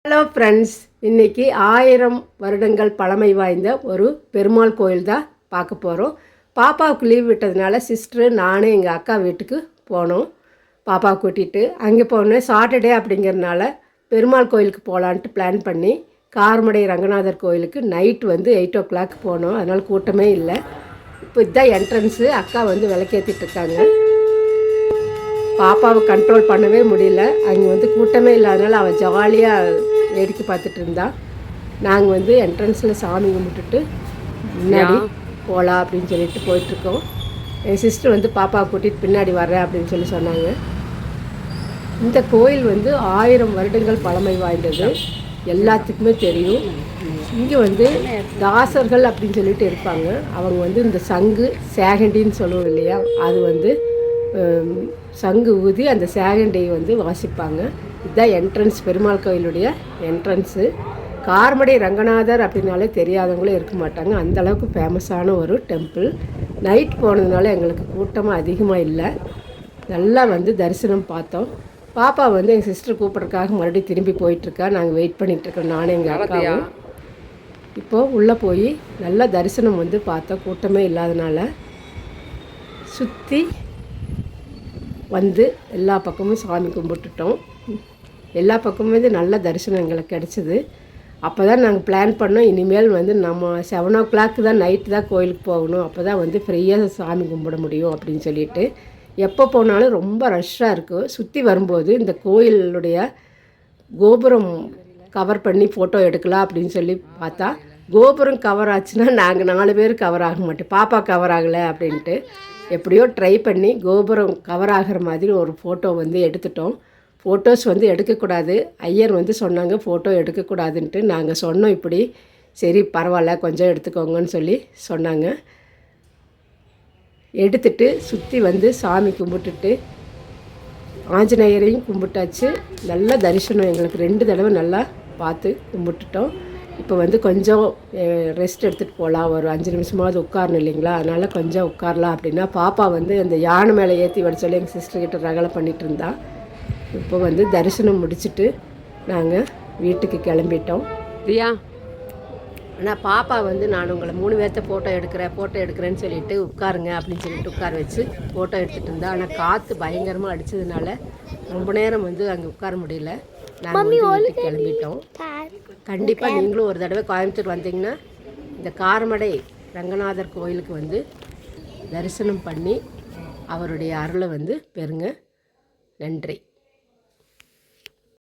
Hello friends, இன்றைக்கி 1000 வருடங்கள் பழமை வாய்ந்த ஒரு பெருமாள் கோயில் தான் பார்க்க போகிறோம். பாப்பாவுக்கு லீவ் விட்டதுனால சிஸ்டரு நானும் எங்கள் அக்கா வீட்டுக்கு போனோம். பாப்பாவை கூட்டிகிட்டு அங்கே போனேன். சாட்டர்டே அப்படிங்கிறதுனால பெருமாள் கோயிலுக்கு போகலான்ட்டு பிளான் பண்ணி காரமடை ரங்கநாதர் கோயிலுக்கு நைட் 8 o'clock போனோம். அதனால் கூட்டமே இல்லை. இப்போ இதுதான் என்ட்ரன்ஸு. அக்கா விளக்கேற்றிட்டுருக்காங்க. பாப்பாவை கண்ட்ரோல் பண்ணவே முடியல. அங்கே கூட்டமே இல்லாதனால அவள் ஜாலியாக வேடிக்கை பார்த்துட்டு இருந்தா. நாங்கள் என்ட்ரன்ஸில் சாமி கும்பிட்டுட்டு முன்னாடி போகலாம் அப்படின்னு சொல்லிட்டு போயிட்டுருக்கோம். என் சிஸ்டர் பாப்பாவை கூட்டிகிட்டு பின்னாடி வர்றேன் அப்படின்னு சொன்னாங்க. இந்த கோயில் 1000 வருடங்கள் பழமை வாய்ந்தது, எல்லாத்துக்குமே தெரியும். இங்கே தாசர்கள் அப்படின்னு சொல்லிட்டு இருப்பாங்க. அவங்க இந்த சங்கு சேகண்டின்னு சொல்லுவோம் இல்லையா, அது சங்கு ஊதி அந்த சேகண்டியை வாசிப்பாங்க. இதுதான் என்ட்ரன்ஸ், பெருமாள் கோயிலுடைய என்ட்ரன்ஸு. காரமடை ரங்கநாதர் அப்படின்னாலே தெரியாதவங்களே இருக்க மாட்டாங்க. அந்தளவுக்கு ஃபேமஸான ஒரு டெம்பிள். நைட் போனதுனால எங்களுக்கு கூட்டமாக அதிகமாக இல்லை. நல்லா தரிசனம் பார்த்தோம். பாப்பா எங்கள் சிஸ்டர் கூப்பிட்றதுக்காக மறுபடியும் திரும்பி போயிட்டுருக்கா. நாங்கள் வெயிட் பண்ணிகிட்ருக்கோம், நானும் எங்கள் அக்காவும். இப்போது உள்ளே போய் நல்லா தரிசனம் பார்த்தோம். கூட்டமே இல்லாதனால சுற்றி எல்லா பக்கமும் சாமி கும்பிட்டுட்டோம். எல்லா பக்கமும் நல்ல தரிசனம் எங்களுக்கு கிடச்சிது. அப்போ தான் நாங்கள் பிளான் பண்ணோம், இனிமேல் நம்ம 7 o'clock தான் நைட்டு தான் கோயிலுக்கு போகணும். அப்போ தான் ஃப்ரீயாக சாமி கும்பிட முடியும் அப்படின்னு சொல்லிட்டு. எப்போ போனாலும் ரொம்ப ரஷ்ஷாக இருக்கும். சுற்றி வரும்போது இந்த கோயிலுடைய கோபுரம் கவர் பண்ணி ஃபோட்டோ எடுக்கலாம் அப்படின்னு சொல்லி பார்த்தா, கோபுரம் கவர் ஆச்சுன்னா நாங்கள் 4 பேர் கவர் ஆக மாட்டோம். பாப்பா கவர் ஆகலை அப்படின்ட்டு எப்படியோ ட்ரை பண்ணி கோபுரம் கவர் ஆகிற மாதிரி ஒரு ஃபோட்டோ எடுத்துட்டோம். ஃபோட்டோஸ் எடுக்கக்கூடாது, ஐயர் சொன்னாங்க ஃபோட்டோ எடுக்கக்கூடாதுன்ட்டு. நாங்கள் சொன்னோம் இப்படி, சரி பரவாயில்ல கொஞ்சம் எடுத்துக்கோங்கன்னு சொன்னாங்க. எடுத்துட்டு சுற்றி சாமி கும்பிட்டுட்டு ஆஞ்சநேயரையும் கும்பிட்டாச்சு. நல்ல தரிசனம் எங்களுக்கு 2 தடவை நல்லா பார்த்து கும்பிட்டுட்டோம். இப்போ கொஞ்சம் ரெஸ்ட் எடுத்துகிட்டு போகலாம், ஒரு 5 நிமிஷமாவது உட்காரணும் இல்லைங்களா, அதனால் கொஞ்சம் உட்காரலாம் அப்படின்னா பாப்பா அந்த யானை மேலே ஏற்றி வர சொல்லி எங்கள் சிஸ்டர்கிட்ட ரகலை பண்ணிகிட்டு இருந்தா. இப்போ தரிசனம் முடிச்சுட்டு நாங்கள் வீட்டுக்கு கிளம்பிட்டோம். ரியா, ஆனால் பாப்பா நான் உங்களை 3 பேர்த்த ஃபோட்டோ எடுக்கிறேன்னு சொல்லிட்டு உட்காருங்க அப்படின்னு சொல்லிட்டு உட்கார வச்சு ஃபோட்டோ எடுத்துகிட்டு இருந்தா. ஆனால் காற்று பயங்கரமாக அடித்ததுனால ரொம்ப நேரம் அங்கே உட்கார முடியல. நாங்கள் வீட்டுக்கு கிளம்பிட்டோம். கண்டிப்பாக நீங்களும் ஒரு தடவை கோயம்புத்தூர் வந்தீங்கன்னா இந்த காரமடை ரங்கநாதர் கோயிலுக்கு தரிசனம் பண்ணி அவருடைய அருளை பெறுங்க. நன்றி.